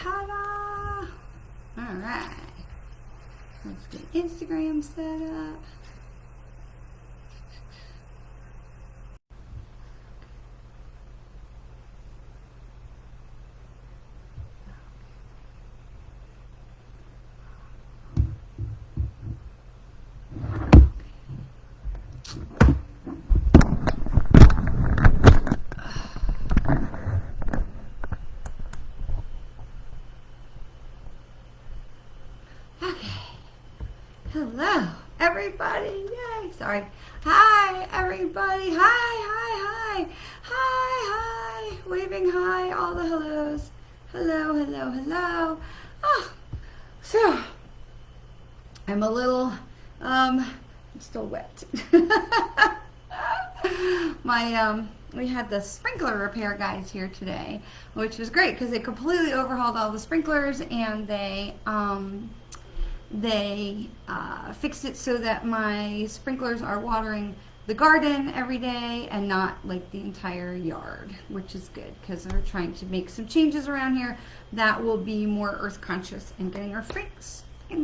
Ta-da! All right. Let's get Instagram set up. Hello, everybody. Yay. Sorry. Hi, everybody. Hi. Waving hi, all the hellos. Hello. Oh, so I'm a little, I'm still wet. We had the sprinkler repair guys here today, which was great because they completely overhauled all the sprinklers, and they fixed it so that my sprinklers are watering the garden every day and not like the entire yard, which is good because we're trying to make some changes around here that will be more earth conscious, and getting our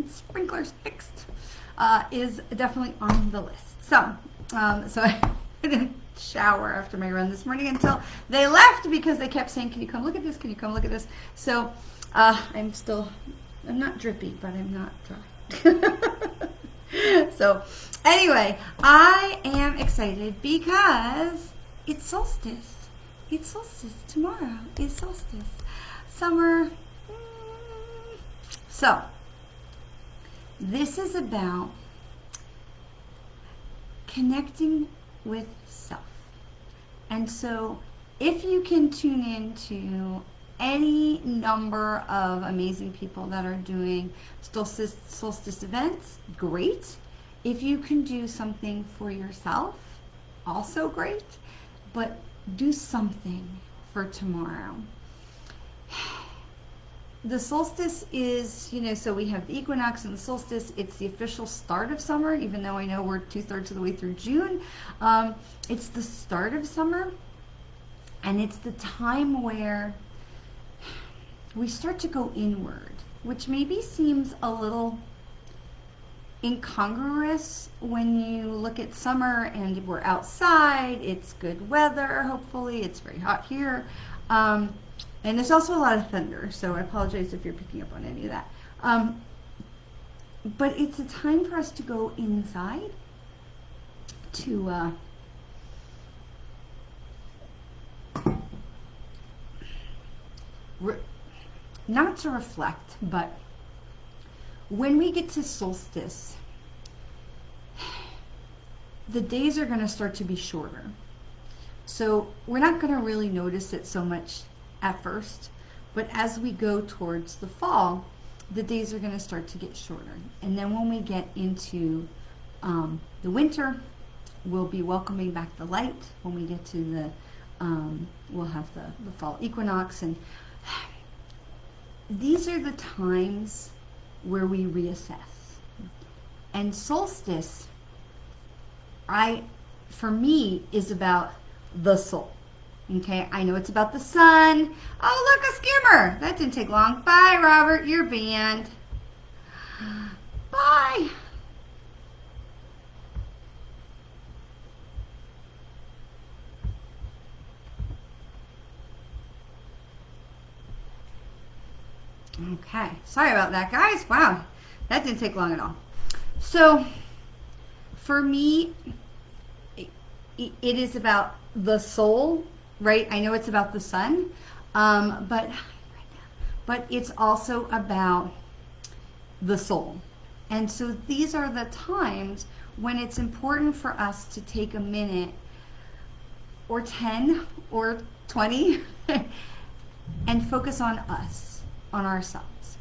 sprinklers fixed is definitely on the list. So I didn't shower after my run this morning until they left because they kept saying, "Can you come look at this? Can you come look at this?" So I'm not drippy, but I'm not dry. So anyway, I am excited because it's solstice. It's solstice. Tomorrow is solstice. Summer. So this is about connecting with self. And so if you can tune into any number of amazing people that are doing solstice events, great. If you can do something for yourself, also great. But do something for tomorrow. The solstice is, so we have the equinox and the solstice. It's the official start of summer, even though I know we're 2/3 of the way through June. It's the start of summer, and it's the time where we start to go inward, which maybe seems a little incongruous when you look at summer and we're outside, it's good weather, hopefully, it's very hot here, and there's also a lot of thunder, so I apologize if you're picking up on any of that. But it's a time for us to go inside, to not to reflect, but when we get to solstice, the days are going to start to be shorter. So we're not going to really notice it so much at first, but as we go towards the fall, the days are going to start to get shorter. And then when we get into the winter, we'll be welcoming back the light. When we get to we'll have the fall equinox, and these are the times where we reassess. And solstice, for me, is about the soul. Okay, I know it's about the sun. Oh, look, a skimmer. That didn't take long. Bye, Robert. You're banned. Bye. Okay, sorry about that, guys. Wow, that didn't take long at all. So, for me, it is about the soul, right? I know it's about the sun, but it's also about the soul. And so these are the times when it's important for us to take a minute or 10 or 20 and focus on us, on ourselves.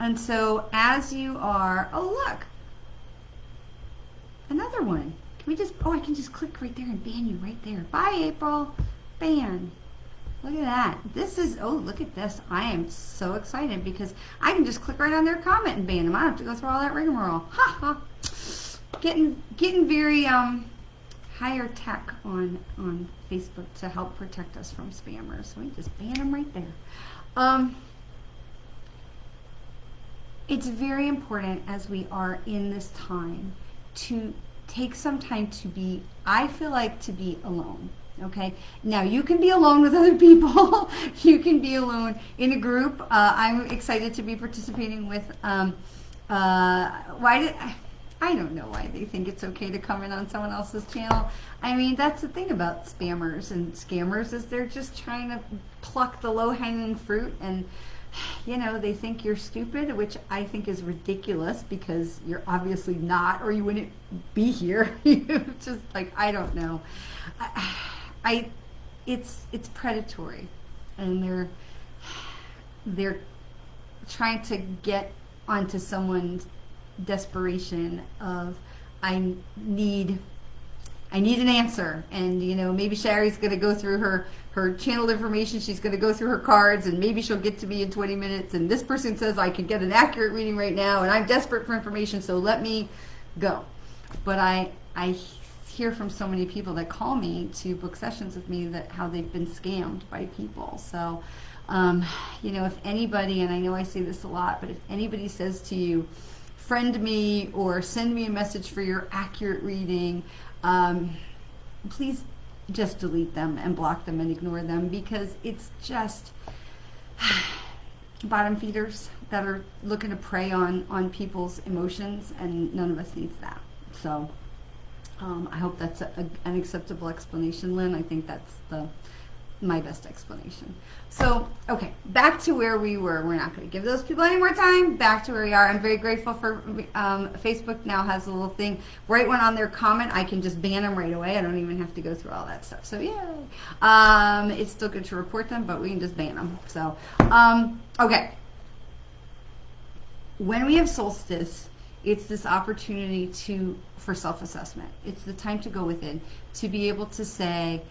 And so as you are, oh look, another one. I can just click right there and ban you right there. Bye, April. Ban. Look at that. Look at this. I am so excited because I can just click right on their comment and ban them. I don't have to go through all that rigmarole. Ha ha. Getting very higher tech on Facebook to help protect us from spammers. So we just ban them right there. it's very important as we are in this time to take some time to be, I feel like, to be alone. Okay, now you can be alone with other people. You can be alone in a group. I'm excited to be participating with I don't know why they think it's okay to comment on someone else's channel. I mean, that's the thing about spammers and scammers, is they're just trying to pluck the low-hanging fruit, and you know, they think you're stupid, which I think is ridiculous, because you're obviously not, or you wouldn't be here. Just like, I don't know. It's predatory, and they're trying to get onto someone's desperation of, I need an answer. And you know, maybe Sherry's going to go through her channel information, she's going to go through her cards, and maybe she'll get to me in 20 minutes, and this person says I can get an accurate reading right now, and I'm desperate for information, so let me go. But I hear from so many people that call me to book sessions with me that how they've been scammed by people. So you know, if anybody, and I know I say this a lot, but if anybody says to you, friend me or send me a message for your accurate reading, please just delete them and block them and ignore them, because it's just bottom feeders that are looking to prey on people's emotions, and none of us needs that. So I hope that's an acceptable explanation, Lynn. I think that's my best explanation. So, okay, back to where we were. We're not going to give those people any more time. Back to where we are. I'm very grateful for Facebook now has a little thing right when on their comment, I can just ban them right away. I don't even have to go through all that stuff. So, yay. It's still good to report them, but we can just ban them. So, okay. When we have solstice, it's this opportunity for self-assessment. It's the time to go within, to be able to say,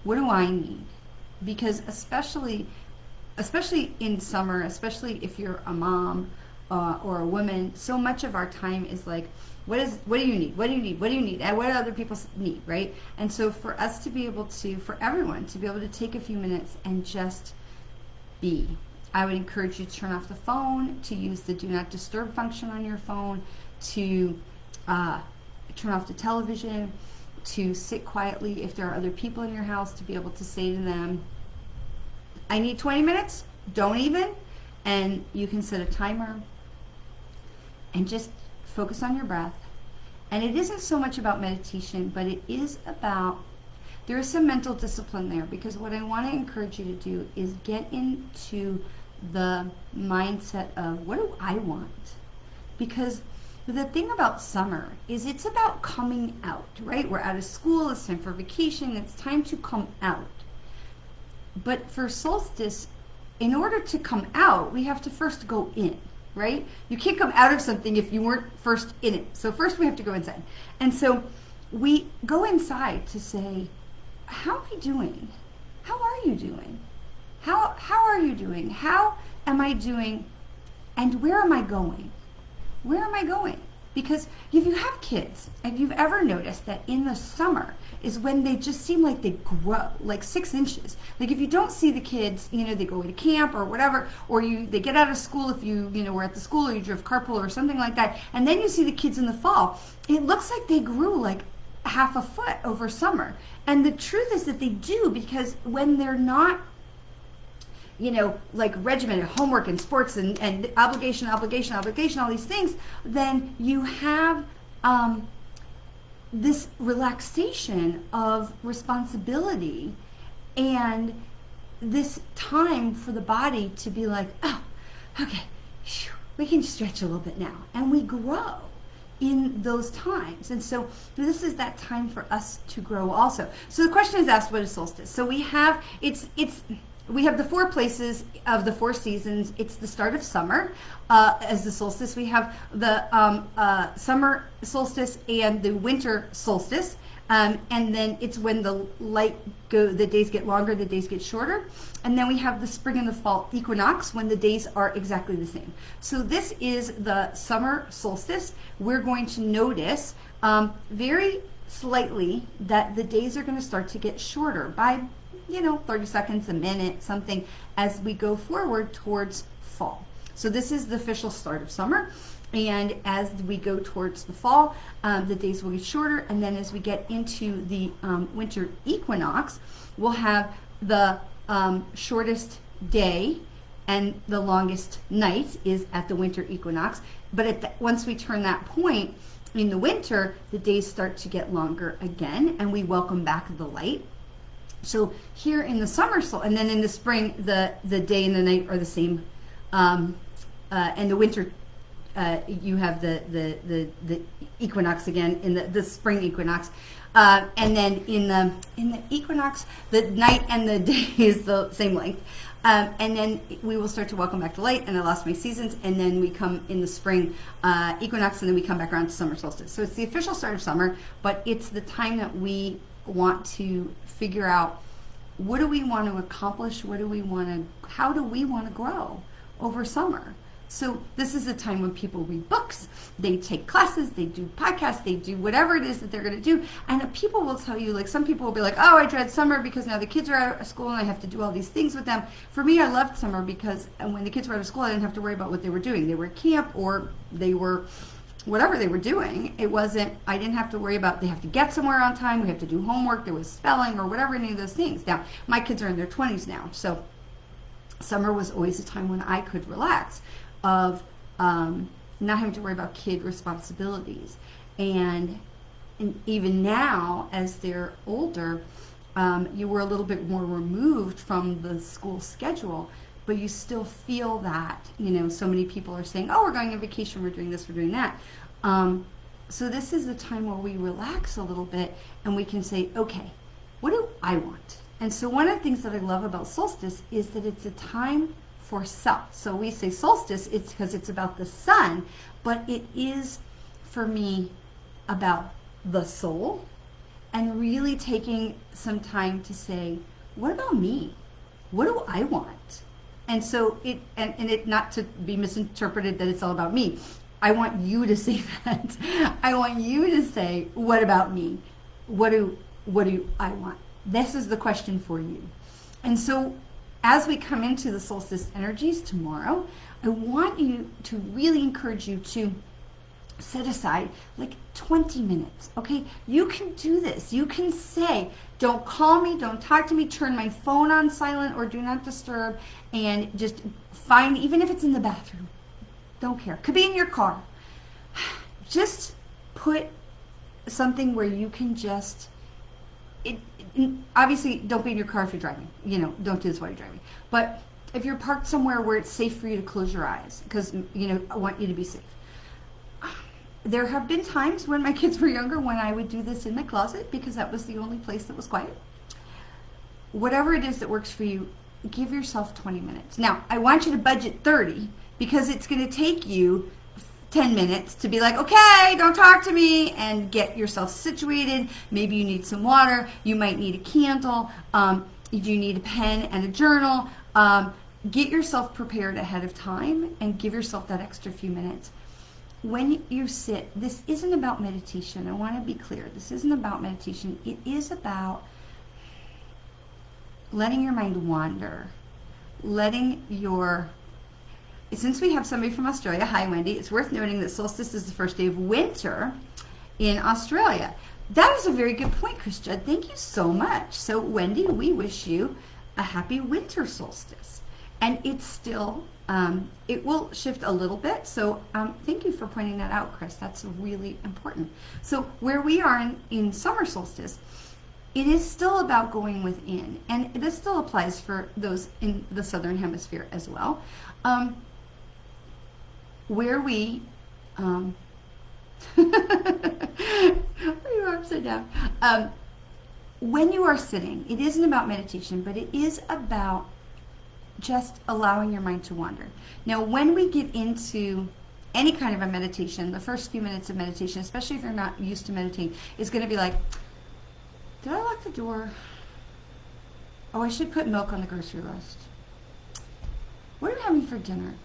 what do I need? Because especially in summer, especially if you're a mom or a woman, so much of our time is like, what do you need? What do you need? What do you need? And what do other people need, right? And so for us to be able to, for everyone to be able to take a few minutes and just be. I would encourage you to turn off the phone, to use the do not disturb function on your phone, to turn off the television, to sit quietly if there are other people in your house, to be able to say to them, I need 20 minutes, don't even, and you can set a timer and just focus on your breath. And it isn't so much about meditation, but it is about, there is some mental discipline there, because what I want to encourage you to do is get into the mindset of, what do I want? Because the thing about summer is it's about coming out, right? We're out of school, it's time for vacation, it's time to come out. But for solstice, in order to come out, we have to first go in, right? You can't come out of something if you weren't first in it. So first we have to go inside. And so we go inside to say, how are we doing? How are you doing? How are you doing? How am I doing? And where am I going? Where am I going? Because if you have kids, if you've ever noticed that in the summer is when they just seem like they grow, like 6 inches. Like if you don't see the kids, you know, they go to camp or whatever, or they get out of school if you were at the school, or you drove carpool or something like that, and then you see the kids in the fall, it looks like they grew like half a foot over summer. And the truth is that they do, because when they're not, like regimented homework and sports and obligation, all these things, then you have this relaxation of responsibility and this time for the body to be like, oh, okay, we can stretch a little bit now. And we grow in those times. And so this is that time for us to grow also. So the question is asked, what is solstice? So we have, we have the 4 places of the 4 seasons. It's the start of summer as the solstice. We have the summer solstice and the winter solstice. And then it's when the days get longer, the days get shorter. And then we have the spring and the fall equinox, when the days are exactly the same. So this is the summer solstice. We're going to notice very slightly that the days are going to start to get shorter by 30 seconds, a minute, something, as we go forward towards fall. So this is the official start of summer. And as we go towards the fall, the days will get shorter. And then as we get into the winter equinox, we'll have the shortest day and the longest night is at the winter equinox. But once we turn that point in the winter, the days start to get longer again, and we welcome back the light. So here in the summer, and then in the spring, the day and the night are the same. And the winter, you have the equinox again in the spring equinox, and then in the equinox, the night and the day is the same length. And then we will start to welcome back the light, and I lost my seasons, and then we come in the spring equinox, and then we come back around to summer solstice. So it's the official start of summer, but it's the time that we want to figure out, what do we want to accomplish? How do we want to grow over summer? So this is a time when people read books, they take classes, they do podcasts, they do whatever it is that they're going to do. And people will tell you, like, some people will be like, oh, I dread summer because now the kids are out of school and I have to do all these things with them. For me, I loved summer because when the kids were out of school, I didn't have to worry about what they were doing. They were at camp or they were whatever they were doing. I didn't have to worry about they have to get somewhere on time, we have to do homework, there was spelling or whatever, any of those things. Now, my kids are in their 20s now, so summer was always a time when I could relax, of not having to worry about kid responsibilities. And even now, as they're older, you were a little bit more removed from the school schedule, but you still feel that, so many people are saying, oh, we're going on vacation, we're doing this, we're doing that. So this is the time where we relax a little bit and we can say, okay, what do I want? And so one of the things that I love about solstice is that it's a time for self. So we say solstice, it's because it's about the sun, but it is, for me, about the soul, and really taking some time to say, what about me? What do I want? And so it not to be misinterpreted that it's all about me. I want you to say that. I want you to say, what about me? What do I want? This is the question for you. And so as we come into the solstice energies tomorrow, I want you to really encourage you to set aside like 20 minutes, okay? You can do this. You can say, don't call me, don't talk to me, turn my phone on silent or do not disturb, and just find, even if it's in the bathroom, don't care. Could be in your car. Just put something where you can just, obviously don't be in your car if you're driving, don't do this while you're driving. But if you're parked somewhere where it's safe for you to close your eyes, because, I want you to be safe. There have been times when my kids were younger when I would do this in my closet because that was the only place that was quiet. Whatever it is that works for you, give yourself 20 minutes. Now, I want you to budget 30 because it's going to take you 10 minutes to be like, okay, don't talk to me, and get yourself situated. Maybe you need some water. You might need a candle. You need a pen and a journal. Get yourself prepared ahead of time and give yourself that extra few minutes. When you sit, this isn't about meditation. I want to be clear. This isn't about meditation. It is about letting your mind wander. Since we have somebody from Australia, hi Wendy, it's worth noting that solstice is the first day of winter in Australia. That is a very good point, Chris Judd. Thank you so much. So Wendy, we wish you a happy winter solstice. And it's still, it will shift a little bit. So thank you for pointing that out, Chris. That's really important. So where we are in summer solstice, it is still about going within. And this still applies for those in the southern hemisphere as well. Where we, are you upside down? When you are sitting, it isn't about meditation, but it is about just allowing your mind to wander. Now, when we get into any kind of a meditation, the first few minutes of meditation, especially if you're not used to meditating, is going to be like, did I lock the door? Oh, I should put milk on the grocery list. What are we having for dinner?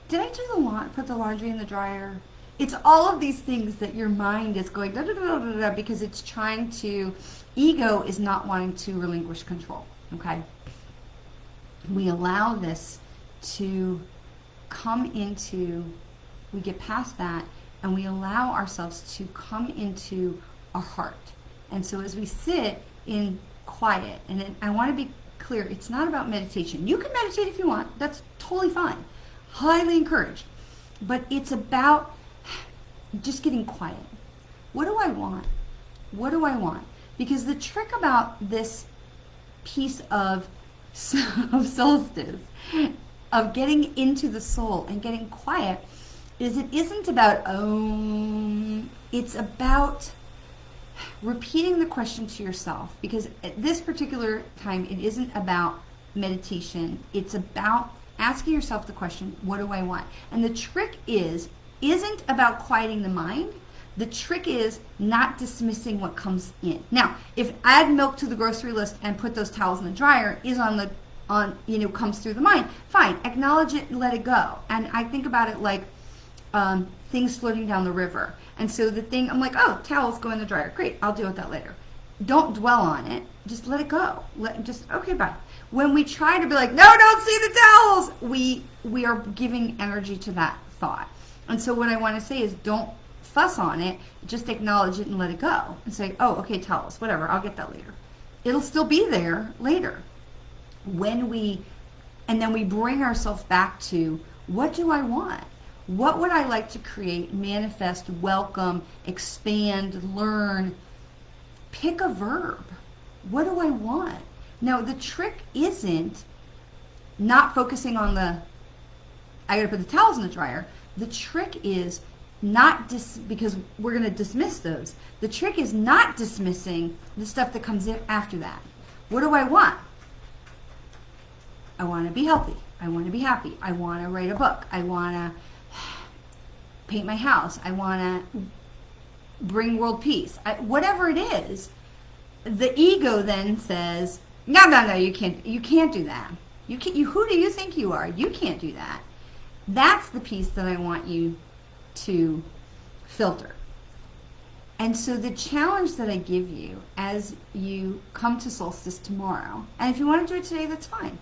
Did I do put the laundry in the dryer? It's all of these things that your mind is going da da da da da because it's trying to, ego is not wanting to relinquish control, okay? We allow this to we get past that, and we allow ourselves to come into our heart. And so as we sit in quiet, and I want to be clear, it's not about meditation. You can meditate if you want. That's totally fine. Highly encouraged. But it's about just getting quiet. What do I want? What do I want? Because the trick about this piece of solstice, of getting into the soul and getting quiet, is it isn't about it's about repeating the question to yourself. Because at this particular time, it isn't about meditation. It's about asking yourself the question, what do I want? And the trick isn't about quieting the mind. The trick is not dismissing what comes in. Now, if add milk to the grocery list and put those towels in the dryer is comes through the mind, fine, acknowledge it and let it go. And I think about it like things floating down the river. And so the thing, I'm like, oh, towels go in the dryer. Great, I'll deal with that later. Don't dwell on it. Just let it go. Okay, bye. When we try to be like, no, don't see the towels, we are giving energy to that thought. And so what I want to say is don't fuss on it. Just acknowledge it and let it go. And say, oh, okay, towels, whatever, I'll get that later. It'll still be there later. And then we bring ourselves back to, what do I want? What would I like to create, manifest, welcome, expand, learn? Pick a verb. What do I want? Now, the trick isn't not focusing on I gotta put the towels in the dryer. The trick is not because we're gonna dismiss those. The trick is not dismissing the stuff that comes in after that. What do I want? I want to be healthy. I want to be happy. I want to write a book. I want to paint my house. I want to bring world peace. Whatever it is, the ego then says, no, you can't do that. Who do you think you are? You can't do that. That's the piece that I want you to filter. And so the challenge that I give you as you come to Solstice tomorrow, and if you want to do it today, that's fine.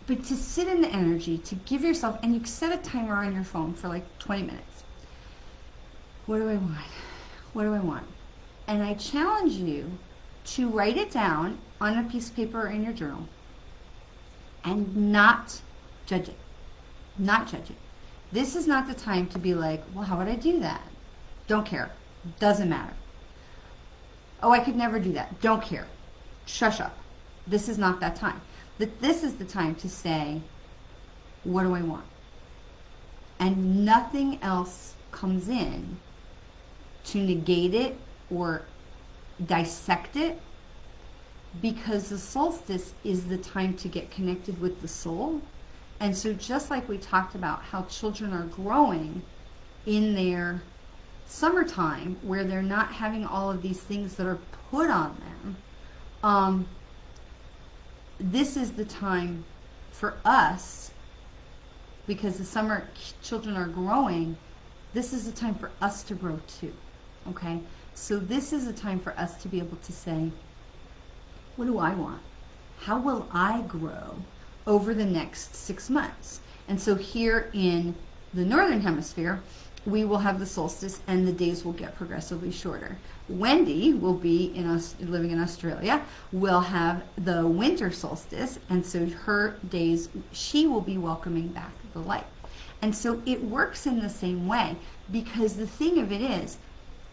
But to sit in the energy, to give yourself, and you set a timer on your phone for like 20 minutes. What do I want? What do I want? And I challenge you to write it down on a piece of paper or in your journal and not judge it. Not judge it. This is not the time to be like, well, how would I do that? Don't care. Doesn't matter. Oh, I could never do that. Don't care. Shush up. This is not that time. This is the time to say, what do I want? And nothing else comes in to negate it or dissect it, because the solstice is the time to get connected with the soul. And so just like we talked about how children are growing in their summertime, where they're not having all of these things that are put on them, this is the time for us, because the summer children are growing, this is the time for us to grow too, okay? So this is a time for us to be able to say, what do I want? How will I grow over the next 6 months? And so here in the Northern Hemisphere, we will have the solstice and the days will get progressively shorter. Wendy will be living in Australia, will have the winter solstice, and so her days, she will be welcoming back the light. And so it works in the same way, because the thing of it is,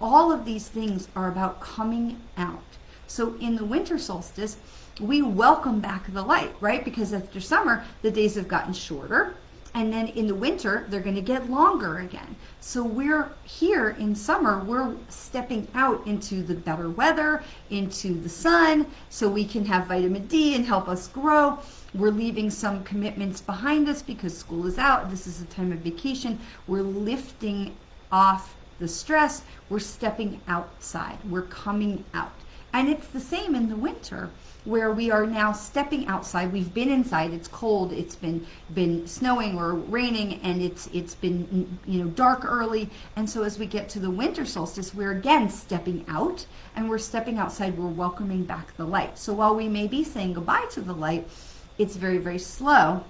all of these things are about coming out. So in the winter solstice, we welcome back the light, right? Because after summer, the days have gotten shorter. And then in the winter, they're going to get longer again. So we're here in summer, we're stepping out into the better weather, into the sun, so we can have vitamin D and help us grow. We're leaving some commitments behind us because school is out. This is a time of vacation. We're lifting off the stress. We're stepping outside. We're coming out. And it's the same in the winter, where we are now stepping outside. We've been inside. It's cold. It's been snowing or raining, and it's been dark early. And so as we get to the winter solstice, we're again stepping out, and we're stepping outside. We're welcoming back the light. So while we may be saying goodbye to the light, it's very, very slow.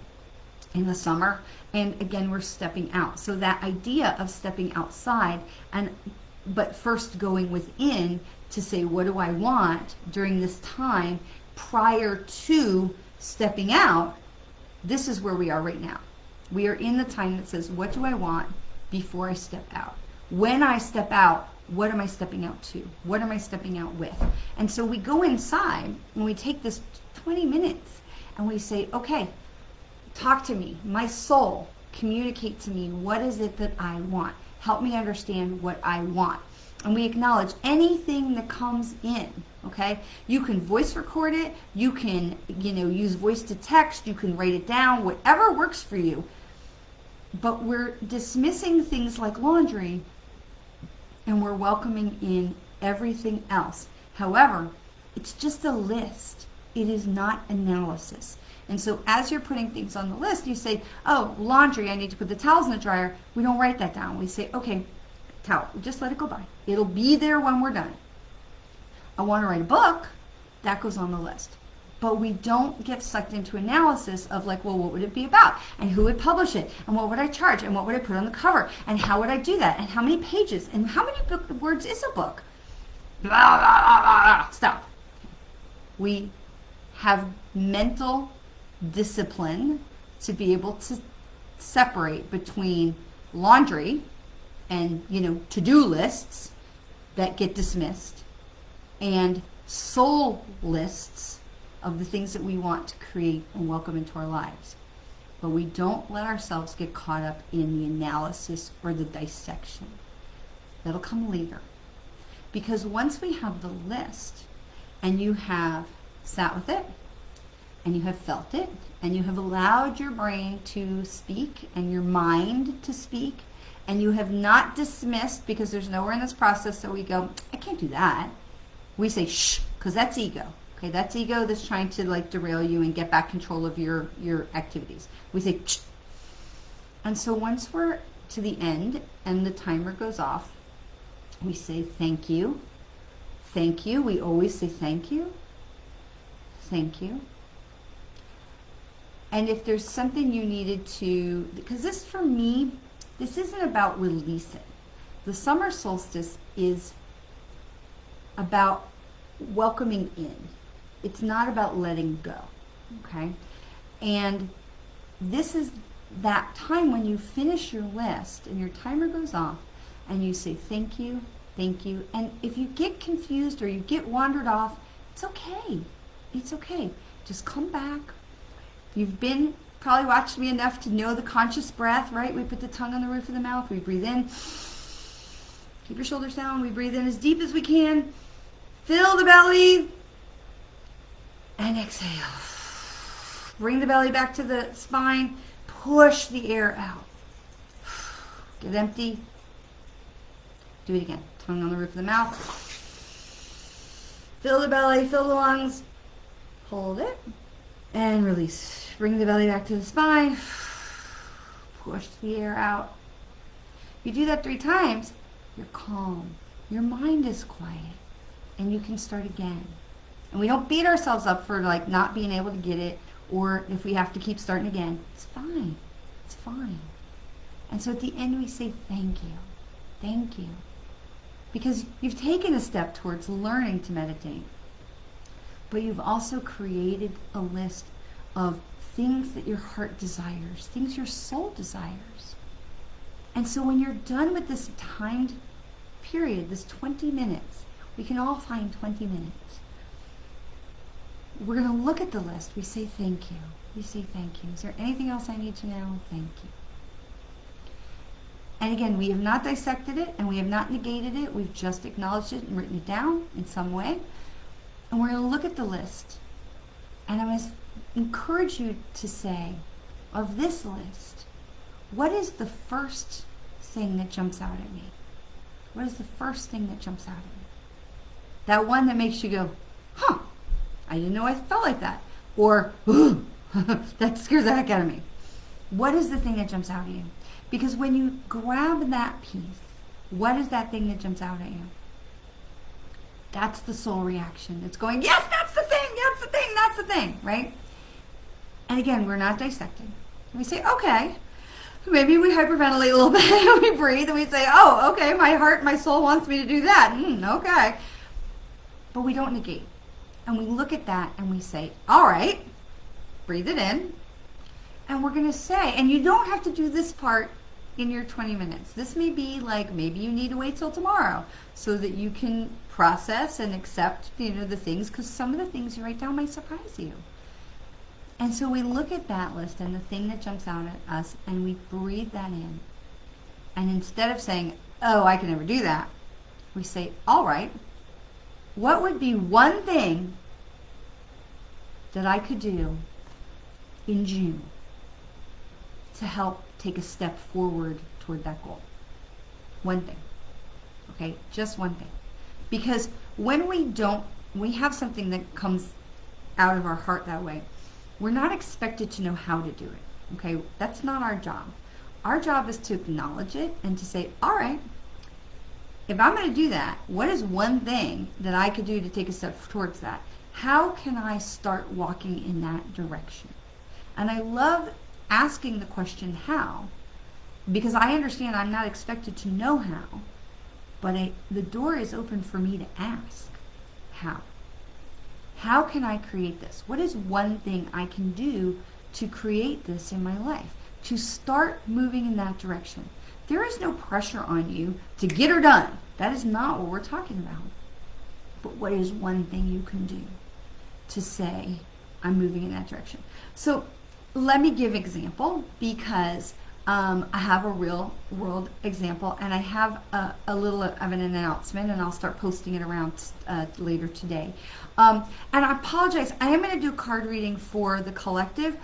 in the summer. And again, we're stepping out. So that idea of stepping outside, but first going within to say, what do I want during this time prior to stepping out? This is where we are right now. We are in the time that says, what do I want before I step out? When I step out, what am I stepping out to? What am I stepping out with? And so we go inside and we take this 20 minutes and we say, okay, talk to me, my soul, communicate to me. What is it that I want? Help me understand what I want. And we acknowledge anything that comes in, okay? You can voice record it. You can, use voice to text. You can write it down, whatever works for you. But we're dismissing things like laundry and we're welcoming in everything else. However, it's just a list. It is not analysis. And so as you're putting things on the list, you say, oh, laundry, I need to put the towels in the dryer. We don't write that down. We say, okay, towel, just let it go by. It'll be there when we're done. I want to write a book. That goes on the list. But we don't get sucked into analysis of like, well, what would it be about? And who would publish it? And what would I charge? And what would I put on the cover? And how would I do that? And how many pages? And how many words is a book? Blah, blah, blah, blah. Stop. We have mental discipline to be able to separate between laundry and, to-do lists that get dismissed and soul lists of the things that we want to create and welcome into our lives. But we don't let ourselves get caught up in the analysis or the dissection. That'll come later. Because once we have the list and you have sat with it and you have felt it and you have allowed your brain to speak and your mind to speak and you have not dismissed, because there's nowhere in this process that we go, I can't do that. We say, shh, because that's ego. Okay, that's ego that's trying to like derail you and get back control of your activities. We say, shh. And so once we're to the end and the timer goes off, we say thank you. Thank you. We always say thank you. Thank you. And if there's something you needed to, because this for me, this isn't about releasing. The summer solstice is about welcoming in. It's not about letting go, okay? And this is that time when you finish your list and your timer goes off and you say thank you, thank you. And if you get confused or you get wandered off, it's okay. It's okay. Just come back. You've probably watched me enough to know the conscious breath, right? We put the tongue on the roof of the mouth. We breathe in. Keep your shoulders down. We breathe in as deep as we can. Fill the belly. And exhale. Bring the belly back to the spine. Push the air out. Get empty. Do it again. Tongue on the roof of the mouth. Fill the belly. Fill the lungs. Hold it. And release. Bring the belly back to the spine. Push the air out. You do that 3 times, you're calm. Your mind is quiet. And you can start again. And we don't beat ourselves up for like not being able to get it, or if we have to keep starting again. It's fine. It's fine. And so at the end we say thank you. Thank you. Because you've taken a step towards learning to meditate. But you've also created a list of things that your heart desires, things your soul desires. And so when you're done with this timed period, this 20 minutes, we can all find 20 minutes. We're going to look at the list. We say thank you. We say thank you. Is there anything else I need to know? Thank you. And again, we have not dissected it and we have not negated it. We've just acknowledged it and written it down in some way. And we're going to look at the list. And I'm going to encourage you to say, of this list, what is the first thing that jumps out at me? What is the first thing that jumps out at me? That one that makes you go, huh, I didn't know I felt like that. Or, ooh, that scares the heck out of me. What is the thing that jumps out at you? Because when you grab that piece, what is that thing that jumps out at you? That's the soul reaction. It's going, yes, that's the thing, that's the thing, that's the thing, right? And again, we're not dissecting. And we say, okay. Maybe we hyperventilate a little bit and we breathe and we say, oh, okay, my heart, my soul wants me to do that. Okay. But we don't negate. And we look at that and we say, all right, breathe it in. And we're going to say, and you don't have to do this part in your 20 minutes. This may be like, maybe you need to wait till tomorrow so that you can process and accept, the things, because some of the things you write down might surprise you. And so we look at that list and the thing that jumps out at us and we breathe that in. And instead of saying, oh, I can never do that, we say, all right, what would be one thing that I could do in June to help take a step forward toward that goal? One thing. Okay, just one thing. Because when we have something that comes out of our heart that way, we're not expected to know how to do it. Okay, that's not our job. Our job is to acknowledge it and to say, all right, if I'm going to do that, what is one thing that I could do to take a step towards that? How can I start walking in that direction? And I love asking the question how, because I understand I'm not expected to know how, but the door is open for me to ask how. How can I create this? What is one thing I can do to create this in my life? To start moving in that direction. There is no pressure on you to get her done. That is not what we're talking about. But what is one thing you can do to say, I'm moving in that direction? So let me give example, because I have a real world example, and I have a little of an announcement, and I'll start posting it around later today. And I apologize. I am going to do card reading for the collective.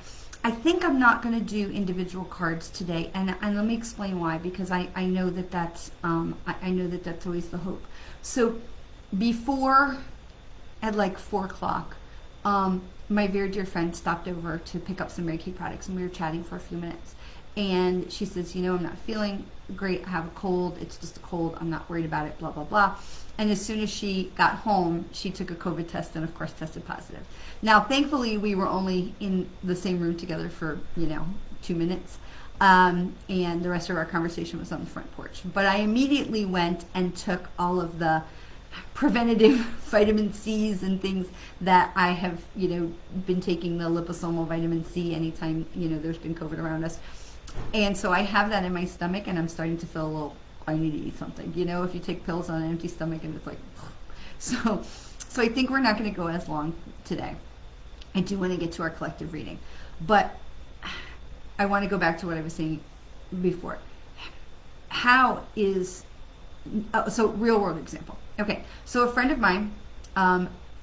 I think I'm not going to do individual cards today, and let me explain why. Because I know that that's always the hope. So before, at like 4 o'clock, my very dear friend stopped over to pick up some Mary Kay products, and we were chatting for a few minutes. And she says, I'm not feeling great. I have a cold. It's just a cold. I'm not worried about it, blah, blah, blah. And as soon as she got home, she took a COVID test and, of course, tested positive. Now, thankfully, we were only in the same room together for, 2 minutes. And the rest of our conversation was on the front porch. But I immediately went and took all of the preventative vitamin C's and things that I have, been taking, the liposomal vitamin C anytime, there's been COVID around us. And so I have that in my stomach, and I'm starting to feel a little, I need to eat something. If you take pills on an empty stomach, and it's like, so I think we're not going to go as long today. I do want to get to our collective reading, but I want to go back to what I was saying before. So real world example. Okay, so a friend of mine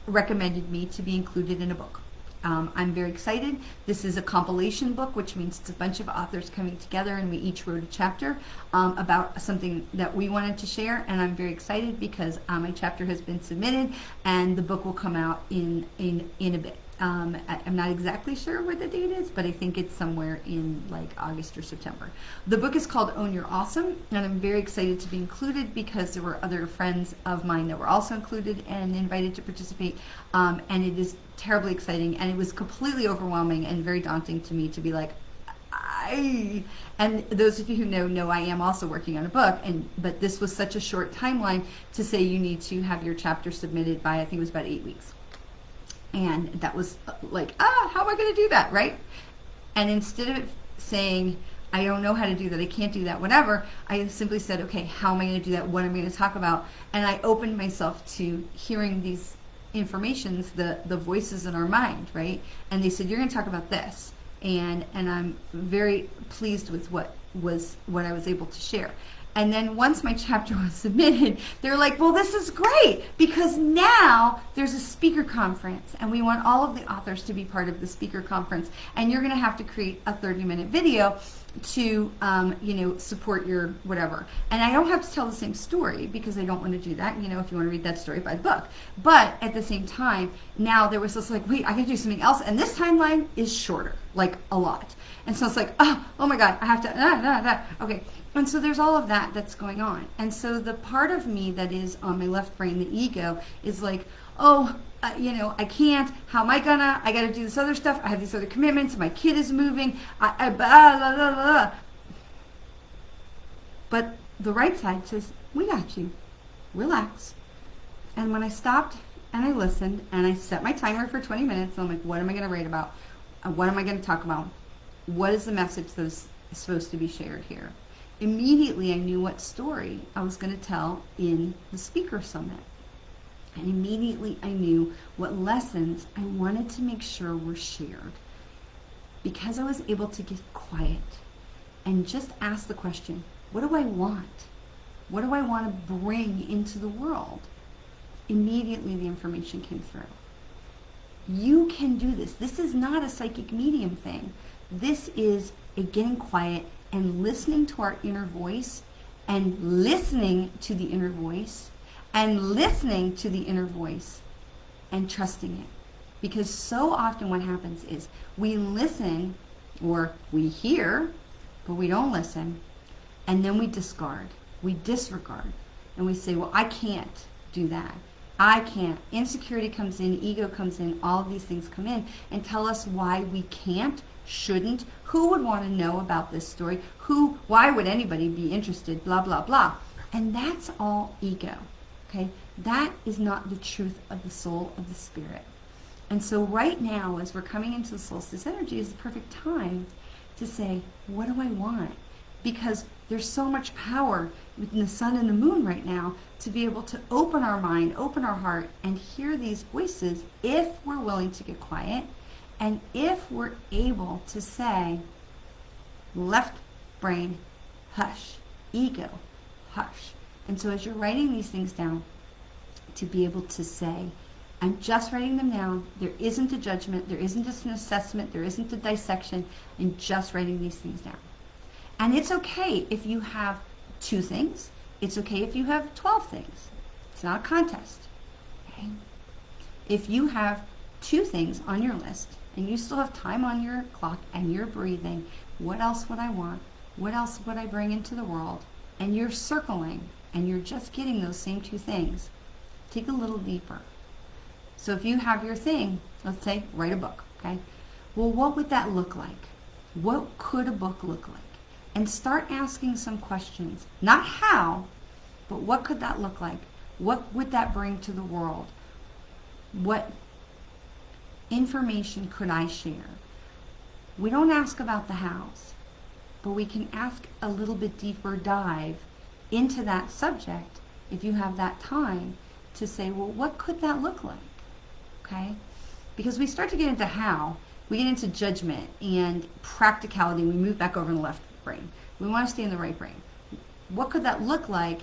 recommended me to be included in a book. I'm very excited. This is a compilation book, which means it's a bunch of authors coming together, and we each wrote a chapter about something that we wanted to share. And I'm very excited because my chapter has been submitted, and the book will come out in a bit. I'm not exactly sure what the date is, but I think it's somewhere in like August or September. The book is called Own Your Awesome, and I'm very excited to be included because there were other friends of mine that were also included and invited to participate, and it is terribly exciting, and it was completely overwhelming and very daunting to me to be like, and those of you who know I am also working on a book, but this was such a short timeline to say you need to have your chapter submitted by, I think it was about 8 weeks. And that was like, how am I going to do that, right? And instead of saying, I don't know how to do that, I can't do that, whatever, I simply said, okay, how am I going to do that? What am I going to talk about? And I opened myself to hearing these informations, the voices in our mind, right? And they said, you're going to talk about this. And I'm very pleased with what I was able to share. And then once my chapter was submitted, they're like, well, this is great because now there's a speaker conference and we want all of the authors to be part of the speaker conference. And you're going to have to create a 30-minute video to, support your whatever. And I don't have to tell the same story because I don't want to do that. If you want to read that story, buy the book. But at the same time, now there was this like, wait, I can do something else. And this timeline is shorter, like a lot. And so it's like, oh my God, I have to, okay. And so there's all of that that's going on. And so the part of me that is on my left brain, the ego, is like, oh, you know, I can't. How am I gonna? I got to do this other stuff. I have these other commitments. My kid is moving. Blah, blah, blah, blah. But the right side says, we got you. Relax. And when I stopped and I listened and I set my timer for 20 minutes, I'm like, what am I going to write about? What am I going to talk about? What is the message that's supposed to be shared here? Immediately, I knew what story I was going to tell in the speaker summit. And immediately, I knew what lessons I wanted to make sure were shared. Because I was able to get quiet and just ask the question, what do I want? What do I want to bring into the world? Immediately, the information came through. You can do this. This is not a psychic medium thing. This is a getting quiet and listening to our inner voice and listening to the inner voice and listening to the inner voice and trusting it. Because so often what happens is we listen or we hear, but we don't listen. And then we discard, we disregard, and we say, well, I can't do that. I can't. Insecurity comes in, ego comes in, all of these things come in and tell us why we can't, shouldn't, who would want to know about this story, why would anybody be interested, blah, blah, blah. And that's all ego, okay? That is not the truth of the soul of the spirit. And so right now, as we're coming into the solstice energy, is the perfect time to say, what do I want? Because there's so much power within the sun and the moon right now to be able to open our mind, open our heart, and hear these voices if we're willing to get quiet and if we're able to say, left brain, hush, ego, hush. And so as you're writing these things down, to be able to say, I'm just writing them down. There isn't a judgment. There isn't an assessment. There isn't a dissection. I'm just writing these things down. And it's okay if you have 2 things. It's okay if you have 12 things. It's not a contest. Okay? If you have 2 things on your list and you still have time on your clock and you're breathing, what else would I want? What else would I bring into the world? And you're circling and you're just getting those same 2 things. Take a little deeper. So if you have your thing, let's say, write a book, okay? Well, what would that look like? What could a book look like? And start asking some questions. Not how, but what could that look like? What would that bring to the world? What information could I share? We don't ask about the hows, but we can ask a little bit deeper dive into that subject if you have that time to say, well, what could that look like? Okay? Because we start to get into how, we get into judgment and practicality, we move back over in the left brain. We want to stay in the right brain. What could that look like?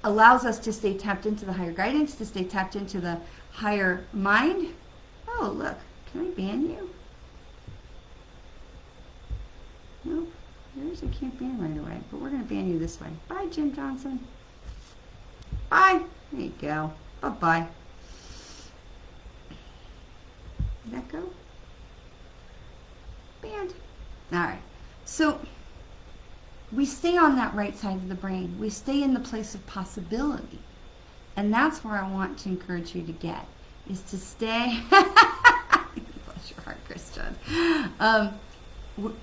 Allows us to stay tapped into the higher guidance, to stay tapped into the higher mind. Oh, look, can I ban you? Nope, yours I can't ban right away, but we're going to ban you this way. Bye, Jim Johnson. Bye. There you go. Bye-bye. Did that go? Banned. All right. So we stay on that right side of the brain. We stay in the place of possibility. And that's where I want to encourage you to get, is to stay, bless your heart, Christian,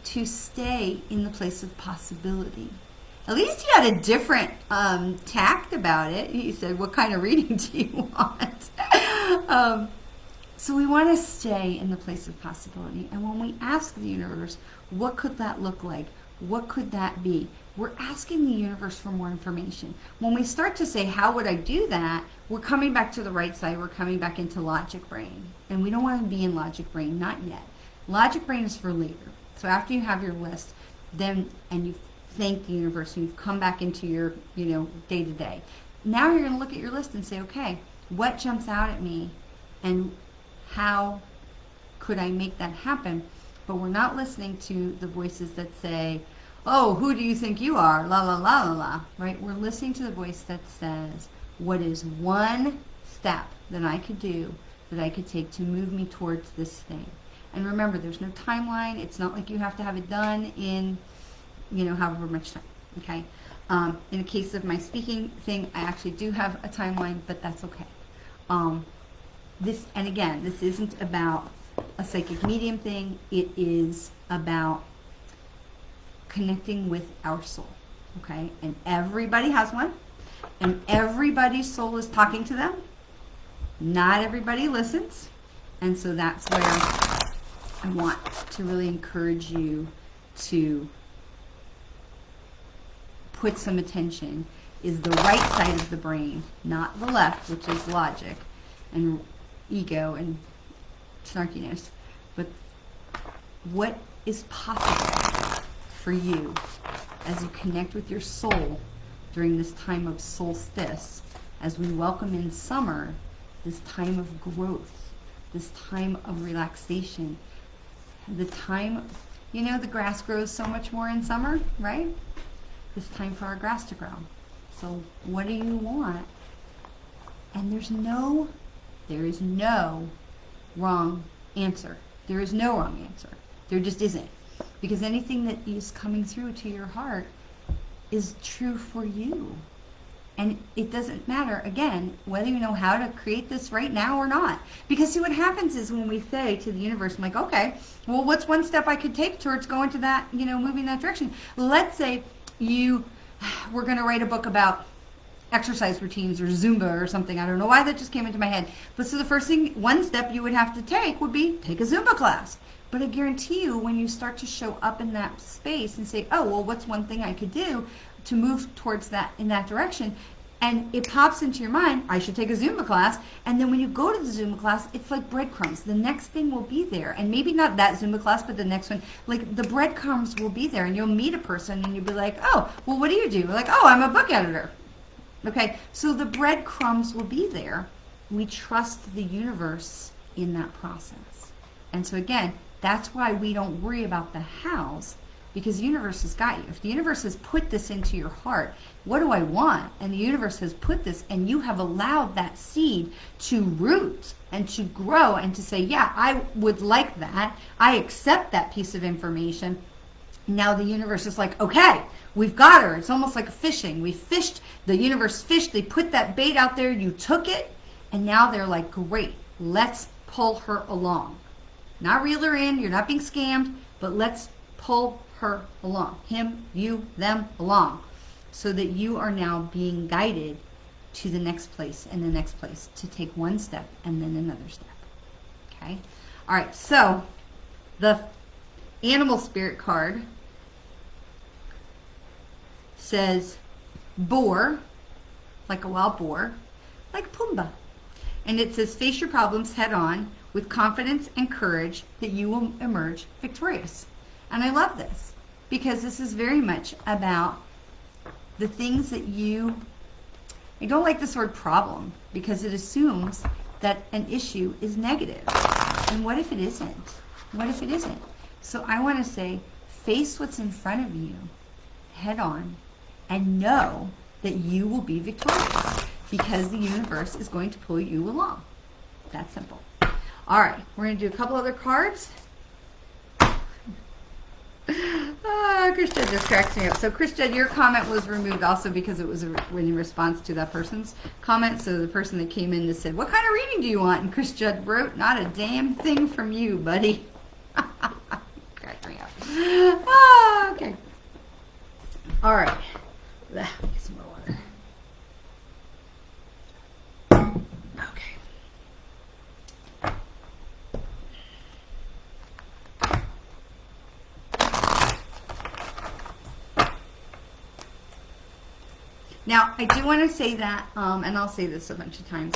to stay in the place of possibility. At least he had a different tact about it. He said, what kind of reading do you want? So we want to stay in the place of possibility. And when we ask the universe, what could that look like? What could that be? We're asking the universe for more information. When we start to say, how would I do that? We're coming back to the right side. We're coming back into logic brain. And we don't want to be in logic brain, not yet. Logic brain is for later. So after you have your list, then, and you've thanked the universe and you've come back into your, day to day. Now you're going to look at your list and say, okay, what jumps out at me and how could I make that happen? But we're not listening to the voices that say, oh, who do you think you are? La, la, la, la, la, right? We're listening to the voice that says, what is one step that I could do, that I could take to move me towards this thing? And remember, there's no timeline. It's not like you have to have it done in, however much time, okay? In the case of my speaking thing, I actually do have a timeline, but that's okay. this, and again, this isn't about a psychic medium thing. It is about connecting with our soul, okay? And everybody has one, and everybody's soul is talking to them. Not everybody listens, and so that's where I want to really encourage you to put some attention, is the right side of the brain, not the left, which is logic and ego and snarkiness, but what is possible for you as you connect with your soul during this time of solstice, as we welcome in summer, this time of growth, this time of relaxation, the time, you know, the grass grows so much more in summer, right? It's time for our grass to grow. So what do you want? And there is no wrong answer. There is no wrong answer. There just isn't. Because anything that is coming through to your heart is true for you. And it doesn't matter, again, whether you know how to create this right now or not. Because see, what happens is when we say to the universe, I'm like, okay, well, what's one step I could take towards going to that, you know, moving that direction? Let's say you were going to write a book about exercise routines or Zumba or something. I don't know why that just came into my head. But so the first thing, one step you would have to take would be take a Zumba class. But I guarantee you, when you start to show up in that space and say, oh, well, what's one thing I could do to move towards that, in that direction, and it pops into your mind, I should take a Zumba class. And then when you go to the Zumba class, it's like breadcrumbs. The next thing will be there. And maybe not that Zumba class, but the next one. Like the breadcrumbs will be there. And you'll meet a person and you'll be like, oh, well, what do you do? Like, oh, I'm a book editor. Okay, so the breadcrumbs will be there. We trust the universe in that process. And so again, that's why we don't worry about the hows, because the universe has got you. If the universe has put this into your heart, what do I want? And the universe has put this, and you have allowed that seed to root and to grow and to say, yeah, I would like that. I accept that piece of information. Now the universe is like, okay, we've got her. It's almost like fishing. We fished, the universe fished, they put that bait out there, you took it, and now they're like, great, let's pull her along. Not reel her in, you're not being scammed, but let's pull her along. Him, you, them along. So that you are now being guided to the next place and the next place, to take one step and then another step. Okay? All right, so the animal spirit card says boar, like a wild boar, like Pumbaa. And it says face your problems head on with confidence and courage that you will emerge victorious. And I love this because this is very much about the things that you, I don't like this word problem because it assumes that an issue is negative. And what if it isn't? What if it isn't? So I want to say, face what's in front of you head on and know that you will be victorious because the universe is going to pull you along. That's simple. All right, we're going to do a couple other cards. Christian just cracks me up. So Christian, your comment was removed also because it was in response to that person's comment. So the person that came in just said, what kind of reading do you want? And Christian wrote, not a damn thing from you, buddy. Cracked me up. Okay. All right. Get some more water. Okay. Now, I do want to say that, and I'll say this a bunch of times,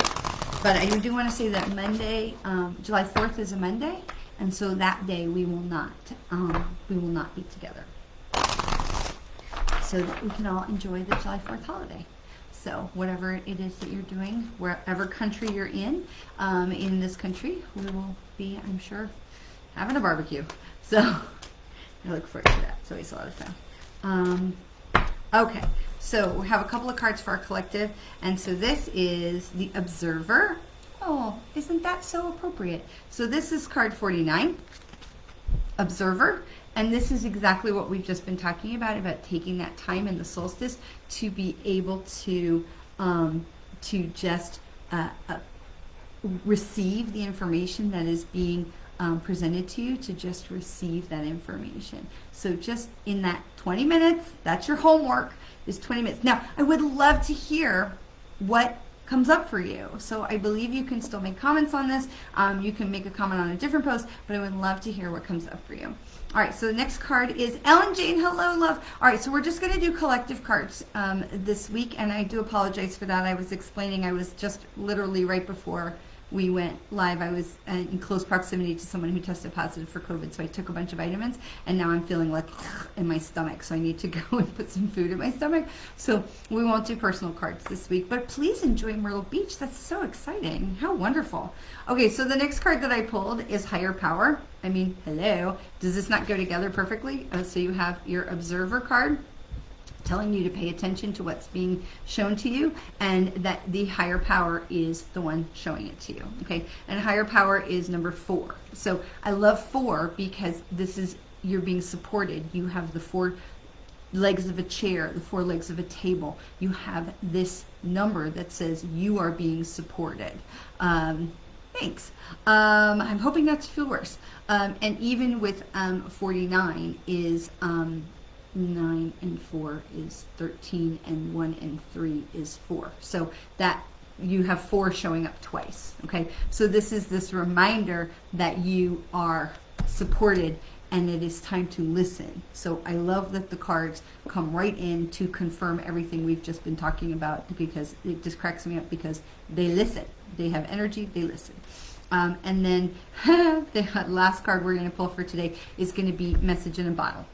but I do want to say that Monday, July 4th is a Monday, and so that day we will not be together, so that we can all enjoy the July 4th holiday. So whatever it is that you're doing, wherever country you're in this country, we will be, I'm sure, having a barbecue. So I look forward to that. It's always a lot of fun. Okay, so we have a couple of cards for our collective, and so this is the Observer. Oh, isn't that so appropriate? So this is card 49, Observer, and this is exactly what we've just been talking about taking that time in the solstice to be able to just receive the information that is being presented to you, to just receive that information. So just in that 20 minutes, that's your homework, is 20 minutes. Now, I would love to hear what comes up for you. So I believe you can still make comments on this. You can make a comment on a different post, but I would love to hear what comes up for you. All right, so the next card is Ellen Jane. Hello, love. All right, so we're just going to do collective cards this week, and I do apologize for that. I was explaining, I was just literally right before we went live, I was in close proximity to someone who tested positive for COVID, so I took a bunch of vitamins, and now I'm feeling like in my stomach, so I need to go and put some food in my stomach. So we won't do personal cards this week, but please enjoy Myrtle Beach. That's so exciting. How wonderful. Okay, so the next card that I pulled is Higher Power. I mean, hello. Does this not go together perfectly? So you have your Observer card, telling you to pay attention to what's being shown to you, and that the higher power is the one showing it to you. Okay, and higher power is number 4. So I love 4 because this is, you're being supported. You have the 4 legs of a chair, the 4 legs of a table. You have this number that says you are being supported. Thanks. I'm hoping not to feel worse. And even with 49 is 9 and 4 is 13, and 1 and 3 is 4. So that you have 4 showing up twice. Okay, so this is this reminder that you are supported and it is time to listen. So I love that the cards come right in to confirm everything we've just been talking about, because it just cracks me up because they listen. They have energy, they listen. And then the last card we're going to pull for today is going to be Message in a Bottle.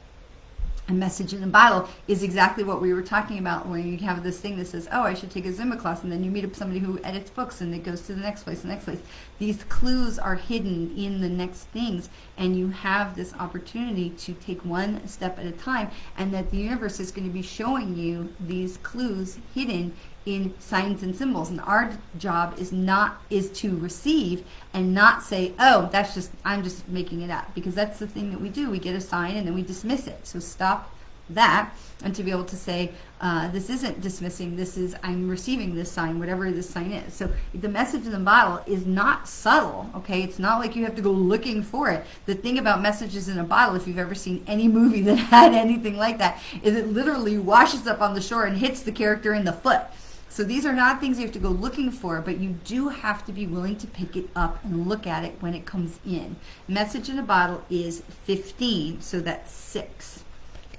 A message in a bottle is exactly what we were talking about, when you have this thing that says, oh, I should take a Zumba class, and then you meet up somebody who edits books, and it goes to the next place, the next place. These clues are hidden in the next things, and you have this opportunity to take one step at a time, and that the universe is going to be showing you these clues hidden in signs and symbols. And our job is to receive and not say, oh, that's just, I'm just making it up, because that's the thing that we do. We get a sign and then we dismiss it. So stop that, and to be able to say, this isn't dismissing, this is, I'm receiving this sign, whatever this sign is. So the message in the bottle is not subtle, okay? It's not like you have to go looking for it. The thing about messages in a bottle, if you've ever seen any movie that had anything like that, is it literally washes up on the shore and hits the character in the foot. So these are not things you have to go looking for, but you do have to be willing to pick it up and look at it when it comes in. Message in a bottle is 15, so that's 6.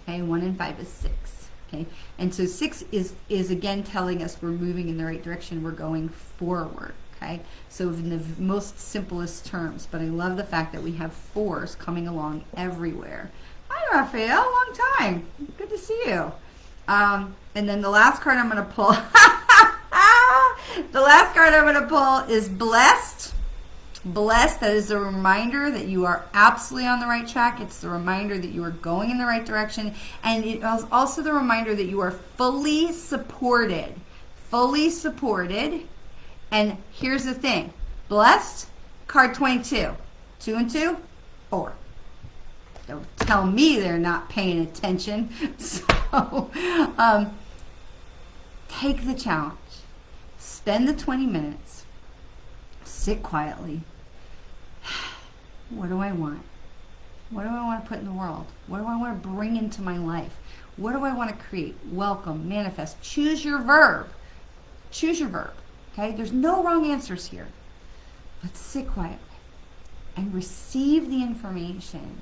Okay, 1 and 5 is 6. Okay, and so 6 is again telling us we're moving in the right direction. We're going forward. Okay, so in the most simplest terms, but I love the fact that we have 4s coming along everywhere. Hi, Raphael, long time. Good to see you. And then the last card I'm going to pull, the last card I'm going to pull is Blessed. Blessed, that is a reminder that you are absolutely on the right track. It's the reminder that you are going in the right direction. And it is also the reminder that you are fully supported. Fully supported. And here's the thing. Blessed, card 22. 2 and 2, 4. Don't tell me they're not paying attention. So take the challenge. Spend the 20 minutes. Sit quietly. What do I want? What do I want to put in the world? What do I want to bring into my life? What do I want to create? Welcome, manifest. Choose your verb. Choose your verb. Okay? There's no wrong answers here. But sit quietly and receive the information.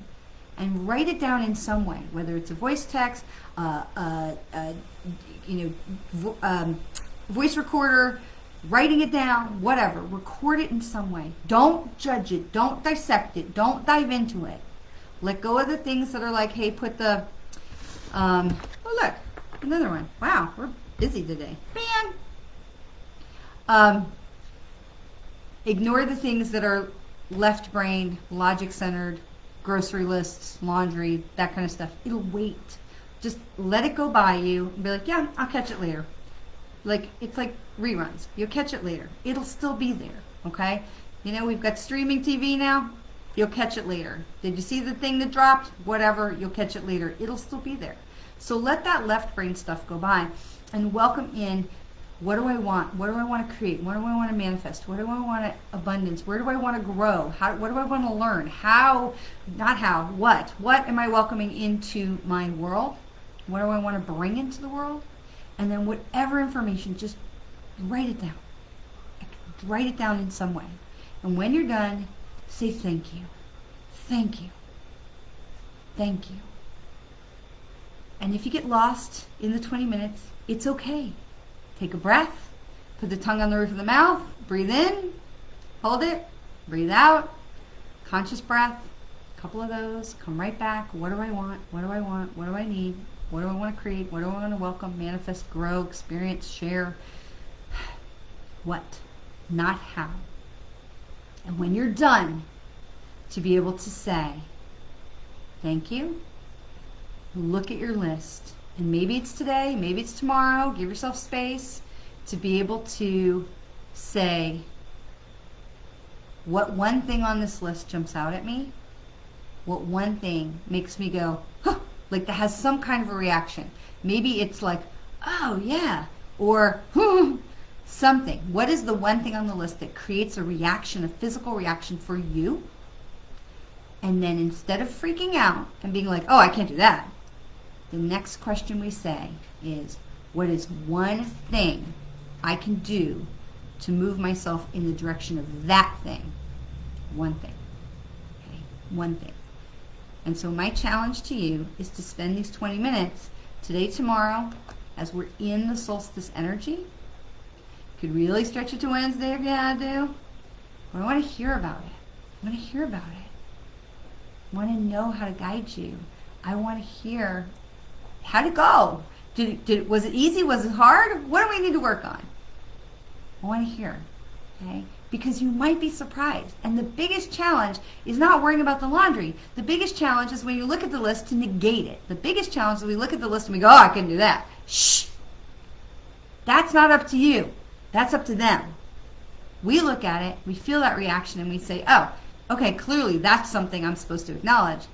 And write it down in some way, whether it's a voice text, voice recorder, writing it down, whatever. Record it in some way. Don't judge it. Don't dissect it. Don't dive into it. Let go of the things that are like, hey, put the, oh look, another one. Wow, we're busy today. Man. Ignore the things that are left-brained, logic-centered, grocery lists, laundry, that kind of stuff. It'll wait. Just let it go by you and be like, yeah, I'll catch it later. Like, it's like reruns. You'll catch it later. It'll still be there, okay? You know, we've got streaming TV now. You'll catch it later. Did you see the thing that dropped? Whatever, you'll catch it later. It'll still be there. So let that left brain stuff go by and welcome in What do I want? What do I want to create? What do I want to manifest? What do I want to abundance? Where do I want to grow? What do I want to learn? What am I welcoming into my world? What do I want to bring into the world? And then whatever information, just write it down. Write it down in some way. And when you're done, say thank you. Thank you. Thank you. And if you get lost in the 20 minutes, it's okay. Take a breath, put the tongue on the roof of the mouth, breathe in, hold it, breathe out, conscious breath, a couple of those, come right back. What do I want? What do I want? What do I need? What do I want to create? What do I want to welcome, manifest, grow, experience, share? What? Not how. And when you're done, to be able to say, thank you, look at your list. And maybe it's today, maybe it's tomorrow. Give yourself space to be able to say, what one thing on this list jumps out at me? What one thing makes me go, huh, like that has some kind of a reaction? Maybe it's like, oh yeah, or something. What is the one thing on the list that creates a reaction, a physical reaction for you? And then instead of freaking out and being like, oh, I can't do that, the next question we say is, what is one thing I can do to move myself in the direction of that thing? One thing. Okay? One thing. And so my challenge to you is to spend these 20 minutes today, tomorrow, as we're in the solstice energy. You could really stretch it to Wednesday if you had to. But I want to hear about it. I want to hear about it. I want to know how to guide you. I want to hear how'd it go? Was it easy? Was it hard? What do we need to work on? I want to hear, okay? Because you might be surprised. And the biggest challenge is not worrying about the laundry. The biggest challenge is when you look at the list to negate it. The biggest challenge is we look at the list and we go, oh, I can do that. Shh. That's not up to you. That's up to them. We look at it, we feel that reaction, and we say, oh, okay, clearly that's something I'm supposed to acknowledge.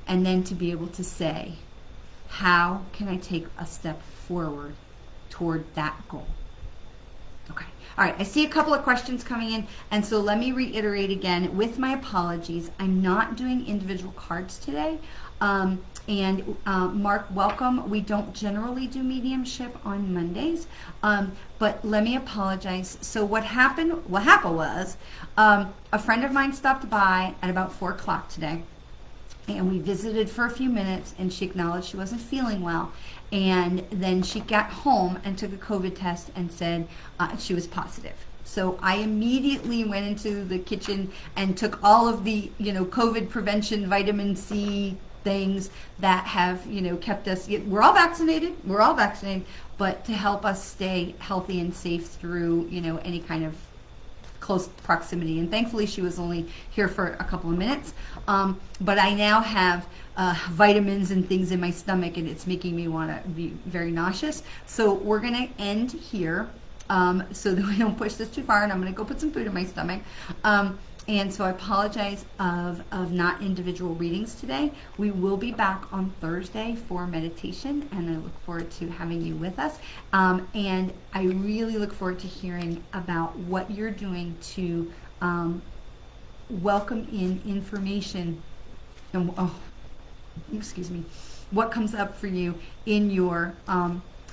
And then to be able to say, how can I take a step forward toward that goal? Okay. All right. I see a couple of questions coming in. And so let me reiterate again, with my apologies, I'm not doing individual cards today. Mark, welcome. We don't generally do mediumship on Mondays, but let me apologize. So what happened was a friend of mine stopped by at about 4 o'clock today. And we visited for a few minutes, and she acknowledged she wasn't feeling well. And then she got home and took a COVID test and said she was positive. So I immediately went into the kitchen and took all of the, COVID prevention, vitamin C things that have, kept us, we're all vaccinated, but to help us stay healthy and safe through, any kind of close proximity. And thankfully she was only here for a couple of minutes, but I now have vitamins and things in my stomach, and it's making me want to be very nauseous. So we're going to end here so that we don't push this too far, and I'm going to go put some food in my stomach. And so I apologize of not individual readings today. We will be back on Thursday for meditation, and I look forward to having you with us. And I really look forward to hearing about what you're doing to welcome in information and, what comes up for you in your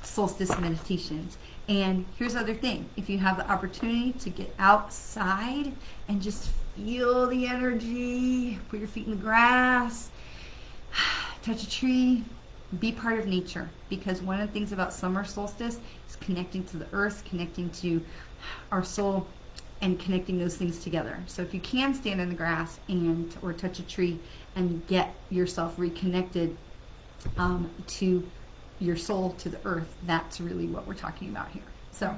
solstice meditations. And here's the other thing. If you have the opportunity to get outside and just feel the energy, put your feet in the grass, touch a tree, be part of nature. Because one of the things about summer solstice is connecting to the earth, connecting to our soul, and connecting those things together. So if you can stand in the grass or touch a tree and get yourself reconnected to your soul, to the earth, that's really what we're talking about here. So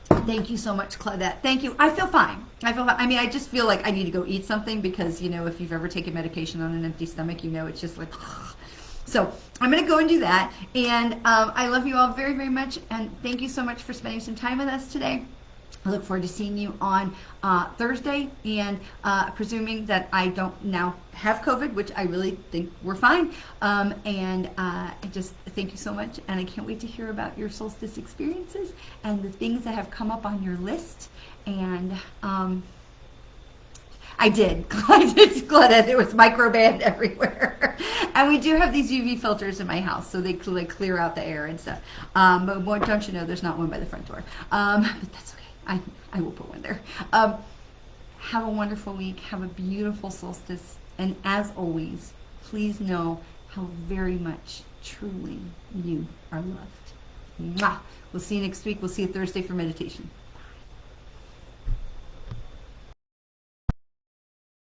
thank you so much, Claudette. Thank you. I feel fine. I mean, I just feel like I need to go eat something because, if you've ever taken medication on an empty stomach, it's just like, so I'm going to go and do that. And I love you all very, very much. And thank you so much for spending some time with us today. I look forward to seeing you on Thursday, and presuming that I don't now have COVID, which I really think we're fine. And I just thank you so much, and I can't wait to hear about your solstice experiences and the things that have come up on your list. And I did Claudette. There was microban everywhere. And we do have these UV filters in my house, so they clear out the air and stuff. But don't you know, there's not one by the front door. But that's okay. I will put one there. Have a wonderful week. Have a beautiful solstice. And as always, please know how very much, truly, you are loved. Mwah. We'll see you next week. We'll see you Thursday for meditation.